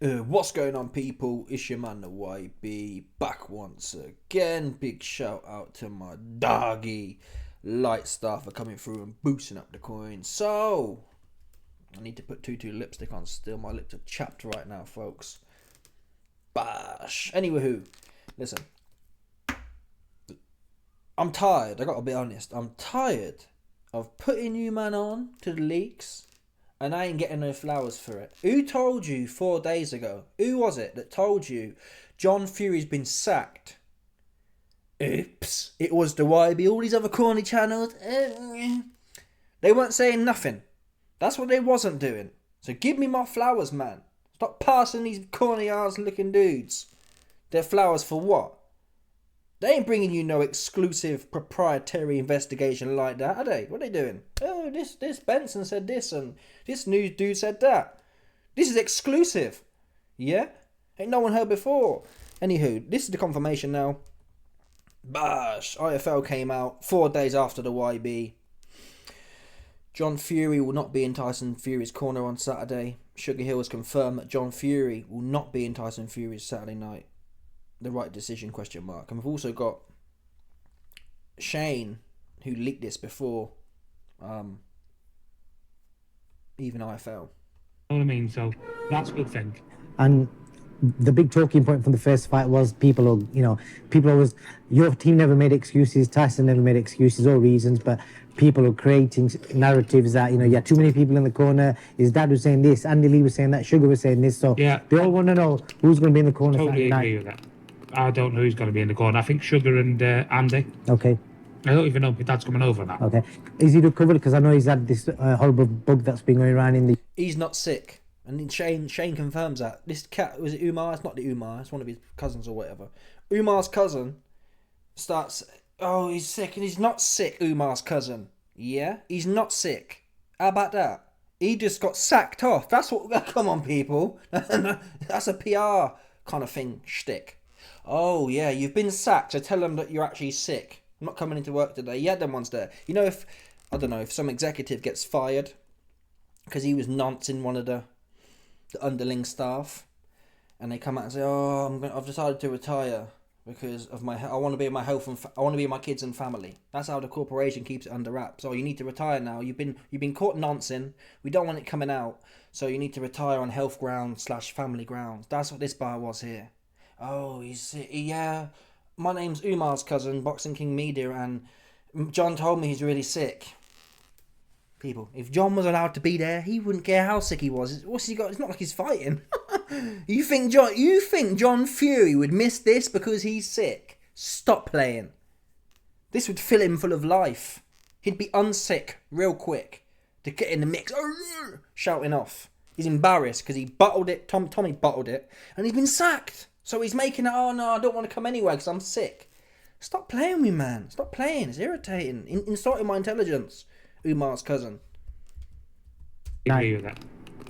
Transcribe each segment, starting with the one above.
What's going on, people? It's your man, the YB, back once again. Big shout out to my doggy light stuff for coming through and boosting up the coin. So, I need to put tutu lipstick on still. My lips are chapped right now, folks. Bash. Anywho, listen. I'm tired. I gotta be honest. I'm tired of putting you man on to the leaks. And I ain't getting no flowers for it. Who told you 4 days ago? Who was it that told you John Fury's been sacked? Oops. It was the YB. All these other corny channels. They weren't saying nothing. That's what they wasn't doing. So give me my flowers, man. Stop passing these corny ass looking dudes their flowers for what? They ain't bringing you no exclusive proprietary investigation like that, are they? What are they doing? Oh, this Benson said this and this new dude said that. This is exclusive. Yeah? Ain't no one heard before. Anywho, this is the confirmation now. Bash. IFL came out 4 days after the YB. John Fury will not be in Tyson Fury's corner on Saturday. Sugar Hill has confirmed that John Fury will not be in Tyson Fury's Saturday night. The right decision, question mark. And we've also got Shane, who leaked this before even IFL. You know what I mean? So that's a good thing. And the big talking point from the first fight was people always, your team never made excuses, Tyson never made excuses or reasons, but people are creating narratives that, you had too many people in the corner, his dad was saying this, Andy Lee was saying that, Sugar was saying this, so yeah, they all want to know who's going to be in the corner. Totally agree with that. I don't know who's going to be in the corner. I think Sugar and Andy. Okay. I don't even know if my dad's coming over now. Okay. Is he recovered? Because I know he's had this horrible bug that's been going around in the... He's not sick. And Shane confirms that. This cat, was it Umar? It's not the Umar. It's one of his cousins or whatever. Umar's cousin starts... Oh, he's sick. And he's not sick, Umar's cousin. Yeah? He's not sick. How about that? He just got sacked off. That's what... Come on, people. That's a PR kind of thing. Shtick. Oh, yeah, you've been sacked, so tell them that you're actually sick. I'm not coming into work today. You had them ones there. If some executive gets fired because he was noncing one of the underling staff, and they come out and say, "Oh, I've decided to retire because of I want to be in my health and I want to be in my kids and family." That's how the corporation keeps it under wraps. Oh, you need to retire now. You've been caught noncing. We don't want it coming out, so you need to retire on health grounds / family grounds. That's what this bar was here. Oh, yeah. My name's Umar's cousin, Boxing King Media, and John told me he's really sick. People, if John was allowed to be there, he wouldn't care how sick he was. What's he got? It's not like he's fighting. You think John Fury would miss this because he's sick? Stop playing. This would fill him full of life. He'd be unsick real quick to get in the mix, shouting off. He's embarrassed because he bottled it. Tommy bottled it, and he's been sacked. So he's making it, oh no, I don't want to come anyway because I'm sick. Stop playing with me, man. Stop playing. It's irritating. Insulting my intelligence. Umar's cousin. I agree with that.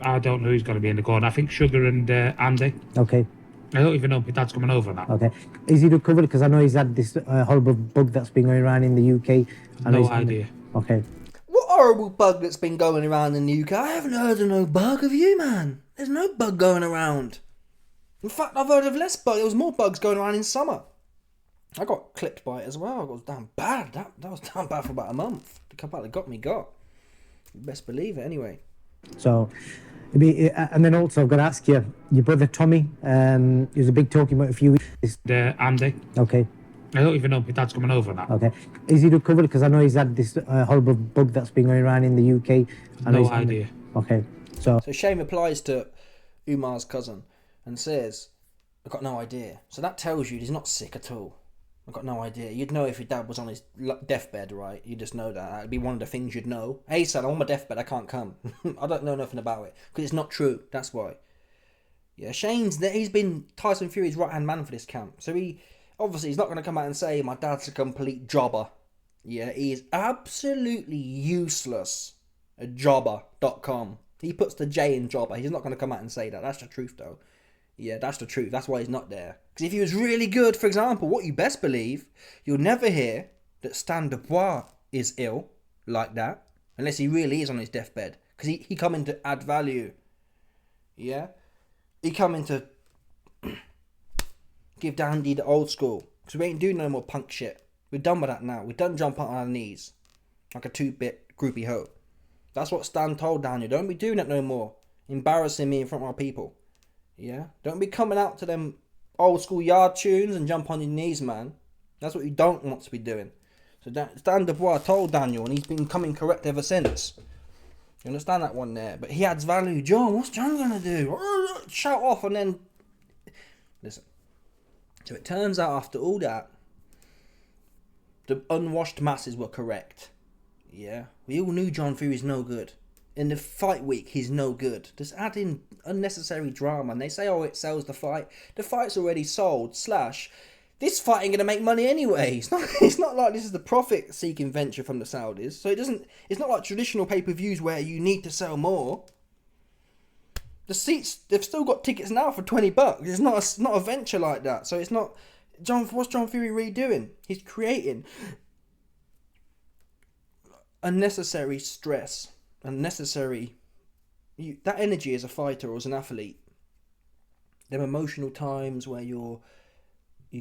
I don't know who's going to be in the corner. I think Sugar and Andy. Okay. I don't even know if my dad's coming over now. Okay. Is he recovered? Because I know he's had this horrible bug that's been going around in the UK. No idea. Okay. What horrible bug that's been going around in the UK? I haven't heard of no bug, have you, man? There's no bug going around. In fact, I've heard of less bugs. There was more bugs going around in summer. I got clipped by it as well. It was damn bad. That was damn bad for about a month. The couple that got me got. You best believe it anyway. So, and then also I've got to ask you, your brother Tommy, he was a big talking about a few weeks. Andy. Okay. I don't even know if my dad's coming over now. Okay. Is he recovered? Because I know he's had this horrible bug that's been going around in the UK. No idea. Okay. So Shane replies to Umar's cousin and says, "I've got no idea." So that tells you he's not sick at all. I've got no idea. You'd know if your dad was on his deathbed, right? You just know that. That'd be one of the things you'd know. Hey, son, I'm on my deathbed. I can't come. I don't know nothing about it. Because it's not true. That's why. Yeah, he's been Tyson Fury's right-hand man for this camp. So he's not going to come out and say, my dad's a complete jobber. Yeah, he is absolutely useless. A jobber.com. He puts the J in jobber. He's not going to come out and say that. That's the truth, though. Yeah, that's the truth. That's why he's not there. Because if he was really good, for example, what you best believe, you'll never hear that Stan Dubois is ill like that. Unless he really is on his deathbed. Because he come in to add value. Yeah? he coming to give Dandy the old school. Because we ain't doing no more punk shit. We're done with that now. We're done jumping on our knees. Like a 2-bit groupie hoe. That's what Stan told Daniel. Don't be doing that no more. Embarrassing me in front of our people. Yeah? Don't be coming out to them old school yard tunes and jump on your knees, man. That's what you don't want to be doing. So Stan Dubois told Daniel, and he's been coming correct ever since. You understand that one there? But he adds value. John, what's John gonna do? Shout off and then... Listen. So it turns out after all that, the unwashed masses were correct. Yeah? We all knew John Fury's no good. In the fight week, he's no good. Just add in unnecessary drama. And they say, oh, it sells the fight. The fight's already sold. / this fight ain't going to make money anyway. It's not like this is the profit-seeking venture from the Saudis. So it's not like traditional pay-per-views where you need to sell more. The seats, they've still got tickets now for $20. It's not a venture like that. So it's not... what's John Fury really doing? He's creating unnecessary stress. Unnecessary... that energy as a fighter or as an athlete. Them emotional times where you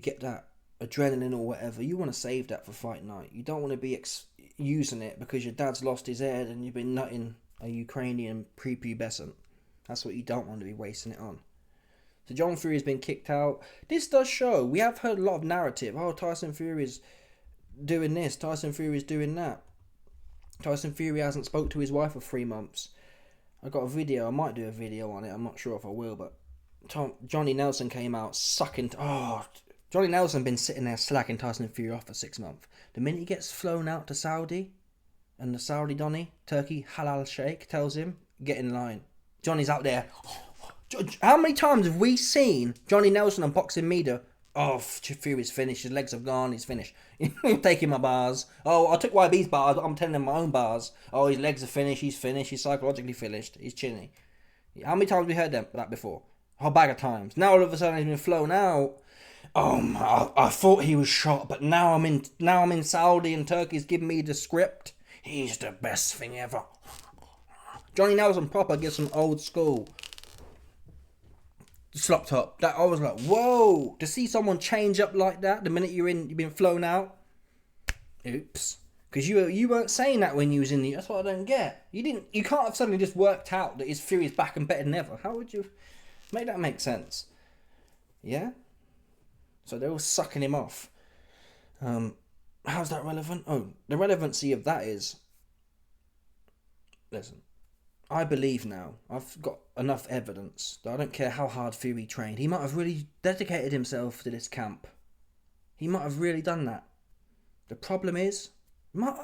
get that adrenaline or whatever, you want to save that for fight night. You don't want to be using it because your dad's lost his head and you've been nutting a Ukrainian prepubescent. That's what you don't want to be wasting it on. So John Fury has been kicked out. This does show, we have heard a lot of narrative. Oh, Tyson Fury's doing this, Tyson Fury's doing that. Tyson Fury hasn't spoke to his wife for 3 months. I got a video, I might do a video on it, I'm not sure if I will, but Johnny Nelson came out sucking... Johnny Nelson been sitting there slacking Tyson Fury off for 6 months. The minute he gets flown out to Saudi, and the Saudi Donny, Turkey Halal Sheikh, tells him, get in line. Johnny's out there. How many times have we seen Johnny Nelson on boxing media? Oh, Fury's finished, his legs have gone, he's finished. I'm taking my bars. Oh, I took YB's bars, I'm telling him my own bars. Oh, his legs are finished, he's psychologically finished, he's chinny. How many times have we heard that before? A whole bag of times. Now all of a sudden he's been flown out. Oh, I thought he was shot, but now I'm in Saudi and Turkey's giving me the script. He's the best thing ever. Johnny Nelson proper gives some old school slop top. That I was like, whoa! To see someone change up like that the minute you've been flown out. Oops. Because you weren't saying that when you was in the... That's what I don't get. You can't have suddenly just worked out that his Fury's back and better than ever. How would you make that make sense? Yeah? So they're all sucking him off. How's that relevant? Oh, the relevancy of that is... Listen. I believe now, I've got enough evidence that I don't care how hard Fury trained. He might have really dedicated himself to this camp. He might have really done that. The problem is...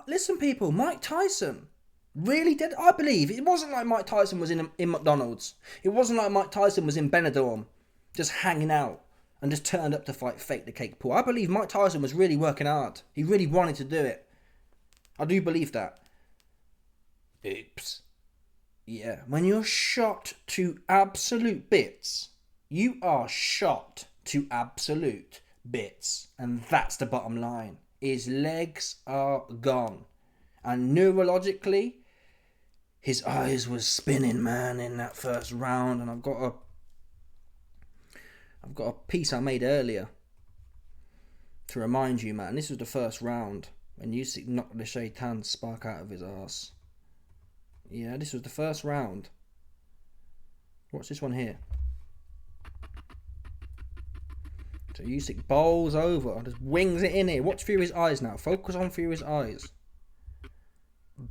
listen, people, Mike Tyson really did. I believe it wasn't like Mike Tyson was in McDonald's. It wasn't like Mike Tyson was in Benidorm, just hanging out and just turned up to fight fake the cake pool. I believe Mike Tyson was really working hard. He really wanted to do it. I do believe that. Oops. Yeah, when you're shot to absolute bits, you are shot to absolute bits, and that's the bottom line. His legs are gone. And neurologically, his eyes was spinning, man, in that first round. And I've got a piece I made earlier to remind you, man. This was the first round when Usyk knocked the shaitan spark out of his arse. Yeah, this was the first round. Watch this one here. So Usyk bowls over, just wings it in here. Watch Fury's eyes now. Focus on Fury's eyes.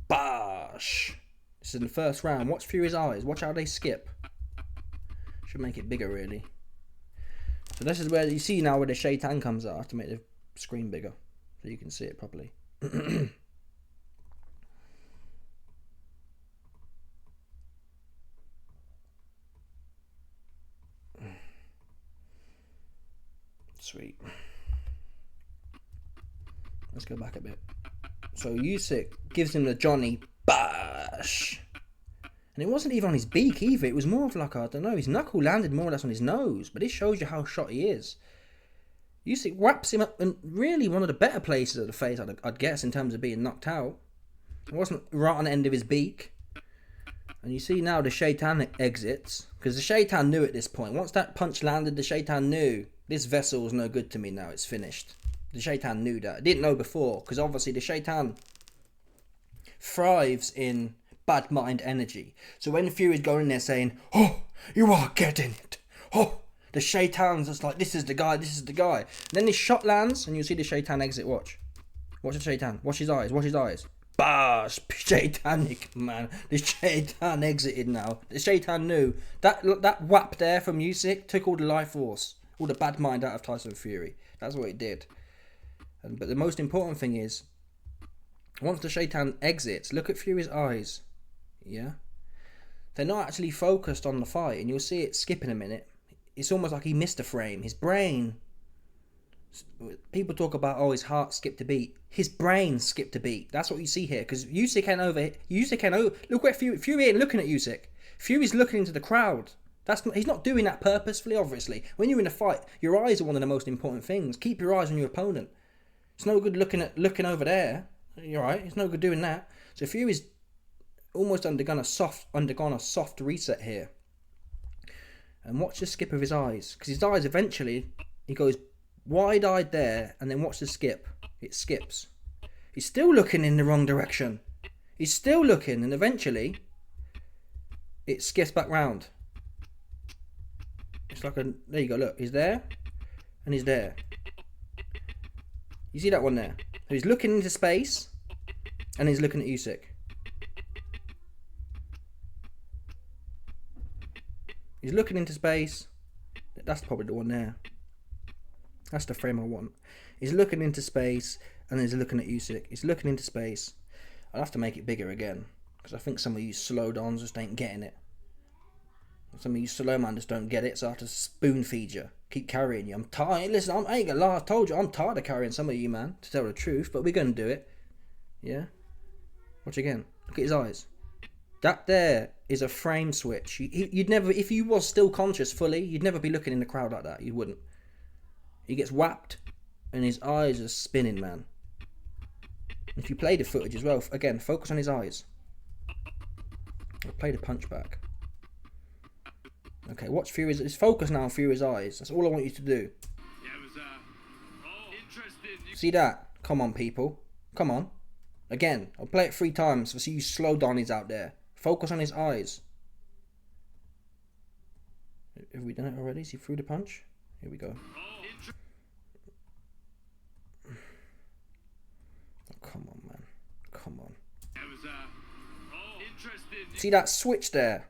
Bash! This is in the first round. Watch Fury's eyes. Watch how they skip. Should make it bigger, really. So this is where you see now where the shaitan comes out. I have to make the screen bigger so you can see it properly. Sweet. Let's go back a bit. So Usyk gives him the Johnny bash. And it wasn't even on his beak either. It was more of like, I don't know, his knuckle landed more or less on his nose. But this shows you how shot he is. Usyk wraps him up in really one of the better places of the face, I'd guess, in terms of being knocked out. It wasn't right on the end of his beak. And you see now the Shaitan exits, because the Shaitan knew at this point. Once that punch landed, the Shaitan knew this vessel is no good to me now. It's finished. The Shaitan knew that. Didn't know before, because obviously the Shaitan thrives in bad mind energy. So when Fury's going in there saying, "Oh, you are getting it. Oh," the Shaitan's just like, "This is the guy. This is the guy." And then this shot lands, and you see the Shaitan exit. Watch the Shaitan. Watch his eyes. Watch his eyes. Bash, Shaitanic, man. The Shaitan exited now. The Shaitan knew that whap there from Usyk took all the life force, all the bad mind out of Tyson Fury. That's what it did. But the most important thing is, once the Shaitan exits, look at Fury's eyes. Yeah? They're not actually focused on the fight, and you'll see it skip in a minute. It's almost like he missed a frame. His brain... People talk about, oh, his heart skipped a beat. His brain skipped a beat. That's what you see here. Because Usyk ain't over. Look where Fury ain't looking at Usyk. Fury's looking into the crowd. He's not doing that purposefully, obviously. When you're in a fight, your eyes are one of the most important things. Keep your eyes on your opponent. It's no good looking over there. You're right. It's no good doing that. So Fury's almost undergone a soft reset here. And watch the skip of his eyes. Because his eyes eventually, he goes wide-eyed there, and then watch the skip. It skips. He's still looking in the wrong direction. He's still looking, and eventually it skips back round. It's like there you go, look, he's there and he's there. You see that one there? So he's looking into space and he's looking at Usyk. He's looking into space. That's probably the one there. That's the frame I want. He's looking into space and he's looking at Usyk. He's looking into space. I'll have to make it bigger again, because I think some of you slow dons just ain't getting it. Some of you slow man just don't get it, so I have to spoon feed you. Keep carrying you. I'm tired. Listen, I ain't gonna lie. I told you, I'm tired of carrying some of you, man, to tell the truth, but we're gonna do it. Yeah? Watch again. Look at his eyes. That there is a frame switch. You'd never, if you was still conscious fully, you'd never be looking in the crowd like that. You wouldn't. He gets whapped, and his eyes are spinning, man. If you play the footage as well, again, focus on his eyes. I'll play the punch back. Okay, watch Fury's... It's focus now on Fury's eyes. That's all I want you to do. See that? Come on, people. Come on. Again, I'll play it 3 times for see you slow Donnies out there. Focus on his eyes. Have we done it already? Is he through the punch? Here we go. Come on, man. Come on. See that switch there?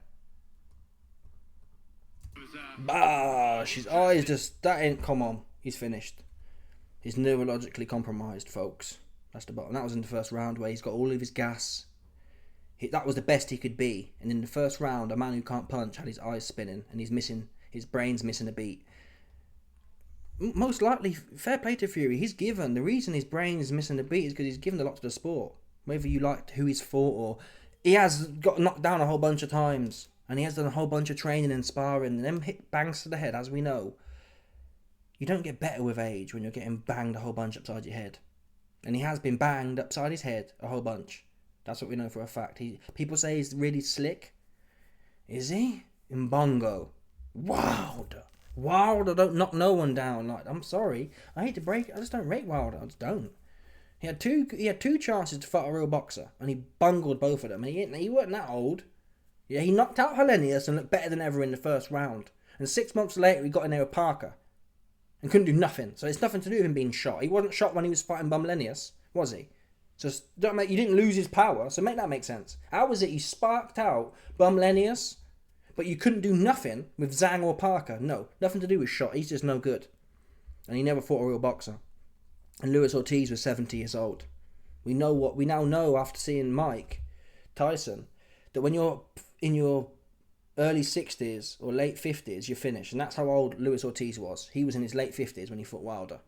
Bash! His eyes just... That ain't... Come on. He's finished. He's neurologically compromised, folks. That's the bottom. That was in the first round where he's got all of his gas. That was the best he could be. And in the first round, a man who can't punch had his eyes spinning and he's missing... His brain's missing a beat. Most likely, fair play to Fury. He's given... The reason his brain is missing a beat is because he's given a lot to the sport. Whether you liked who he's fought or... He has got knocked down a whole bunch of times. And he has done a whole bunch of training and sparring. And them hit bangs to the head, as we know. You don't get better with age when you're getting banged a whole bunch upside your head. And he has been banged upside his head a whole bunch. That's what we know for a fact. People say he's really slick. Is he? Mbongo. Wilder. Wilder don't knock no one down. Like, I'm sorry. I hate to break it. I just don't rate Wilder. I just don't. He had two chances to fight a real boxer. And he bungled both of them. And he wasn't that old. Yeah, he knocked out Helenius and looked better than ever in the first round. And 6 months later, he got in there with Parker. And couldn't do nothing. So it's nothing to do with him being shot. He wasn't shot when he was fighting Bumlenius, was he? So you didn't lose his power, so make that make sense. How was it you sparked out Bumlenius, but you couldn't do nothing with Zhang or Parker? No, nothing to do with shot. He's just no good. And he never fought a real boxer. And Luis Ortiz was 70 years old. We now know after seeing Mike Tyson that when you're in your early 60s or late 50s, you're finished. And that's how old Luis Ortiz was. He was in his late 50s when he fought Wilder.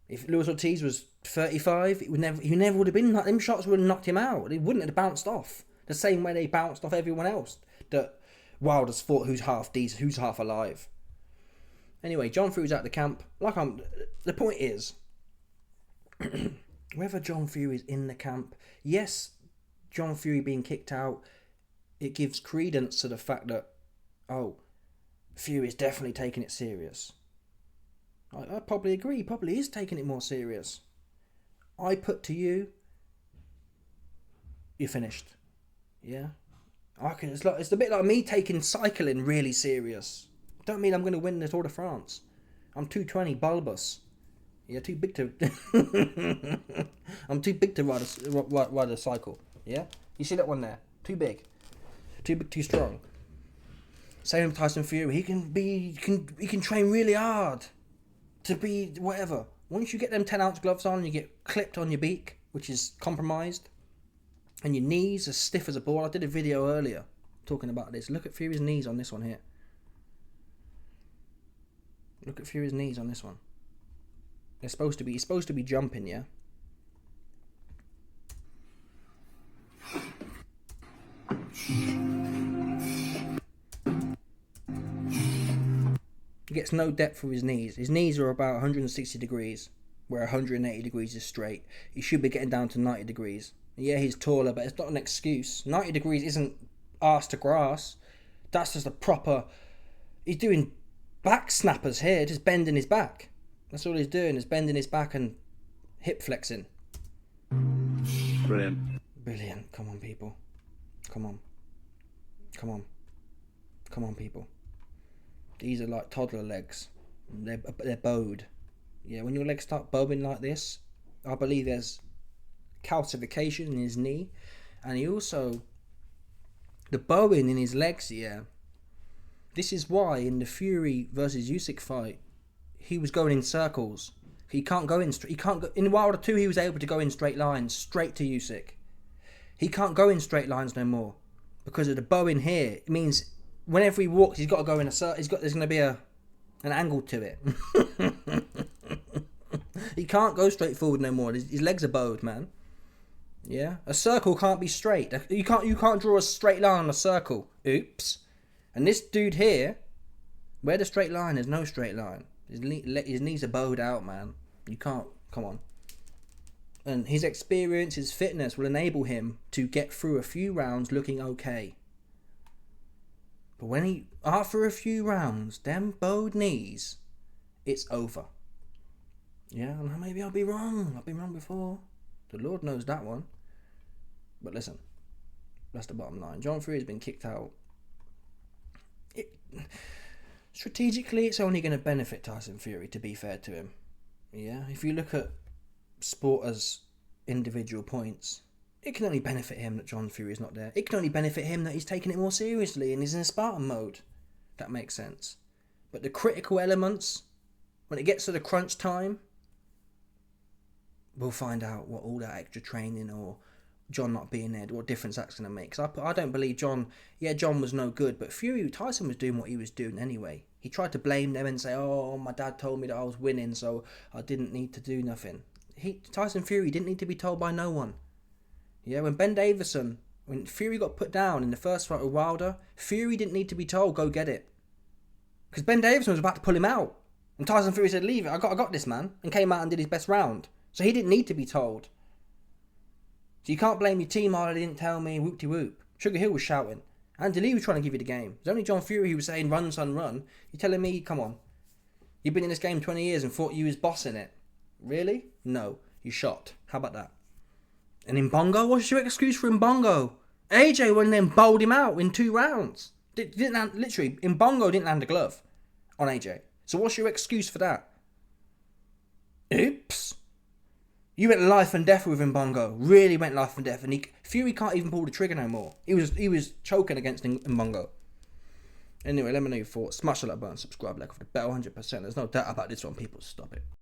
If Luis Ortiz was 35, he never would have been... Them shots would have knocked him out. He wouldn't have bounced off. The same way they bounced off everyone else that Wilder's fought who's half alive. Anyway, John Fury's out of the camp. The point is, whether John Fury's in the camp, yes, John Fury being kicked out it gives credence to the fact that, oh, Fury's definitely taking it serious. I probably agree. He probably is taking it more serious. I put to you, you're finished. Yeah? It's a bit like me taking cycling really serious. Don't mean I'm going to win the Tour de France. I'm 220 bulbous. Yeah, too big to... I'm too big to ride a cycle. Yeah? You see that one there? Too big. Too big, too strong. Same with Tyson Fury. He can train really hard to be whatever. Once you get them 10-ounce gloves on, you get clipped on your beak, which is compromised, and your knees are stiff as a ball. I did a video earlier talking about this. Look at Fury's knees on this one here. Look at Fury's knees on this one. He's supposed to be jumping, yeah? He gets no depth for his knees. His knees are about 160 degrees, where 180 degrees is straight. He should be getting down to 90 degrees. Yeah, he's taller, but it's not an excuse. 90 degrees isn't arse to grass. That's just a proper... He's doing back snappers here, just bending his back. That's all he's doing, is bending his back and hip flexing. Brilliant. Brilliant. Come on, people. Come on. Come on. Come on, people. These are like toddler legs. They're bowed. Yeah, when your legs start bowing like this, I believe there's calcification in his knee. And he also... The bowing in his legs, yeah. This is why in the Fury versus Usyk fight, he was going in circles. He can't go in... He can't go, in Wilder 2, he was able to go in straight lines, straight to Usyk. He can't go in straight lines no more. Because of the bowing here, it means... Whenever he walks, he's got to go in a circle. There's going to be an angle to it. He can't go straight forward no more. His legs are bowed, man. Yeah, a circle can't be straight. You can't draw a straight line on a circle. Oops. And this dude here, where the straight line, there's no straight line. His knees are bowed out, man. You can't. Come on. And his experience, his fitness will enable him to get through a few rounds looking okay. But when after a few rounds, them bowed knees, it's over. Yeah, maybe I'll be wrong. I've been wrong before. The Lord knows that one. But listen, that's the bottom line. John Fury has been kicked out. Strategically, it's only going to benefit Tyson Fury, to be fair to him. Yeah, if you look at sport as individual points, it can only benefit him that John Fury is not there. It can only benefit him that he's taking it more seriously and he's in Spartan mode. That makes sense. But the critical elements, when it gets to the crunch time, we'll find out what all that extra training or John not being there, what difference that's going to make. Because I don't believe John was no good, but Tyson was doing what he was doing anyway. He tried to blame them and say, oh, my dad told me that I was winning, so I didn't need to do nothing. Tyson Fury didn't need to be told by no one. Yeah, when Fury got put down in the first fight with Wilder, Fury didn't need to be told, go get it. Because Ben Davison was about to pull him out. And Tyson Fury said, leave it, I got this, man. And came out and did his best round. So he didn't need to be told. So you can't blame your team, oh, they didn't tell me, whoop-de-whoop. Sugar Hill was shouting. Andy Lee was trying to give you the game. It's only John Fury who was saying, run, son, run. You're telling me, come on. You've been in this game 20 years and thought you was bossing it. Really? No. You shot. How about that? And Mbongo? What's your excuse for Mbongo? AJ went then bowled him out in 2 rounds. Literally, Mbongo didn't land a glove on AJ. So what's your excuse for that? Oops. You went life and death with Mbongo. Really went life and death. And Fury can't even pull the trigger no more. He was choking against Mbongo. Anyway, let me know your thoughts. Smash the like button, subscribe, like for the bell 100%. There's no doubt about this one, people. Stop it.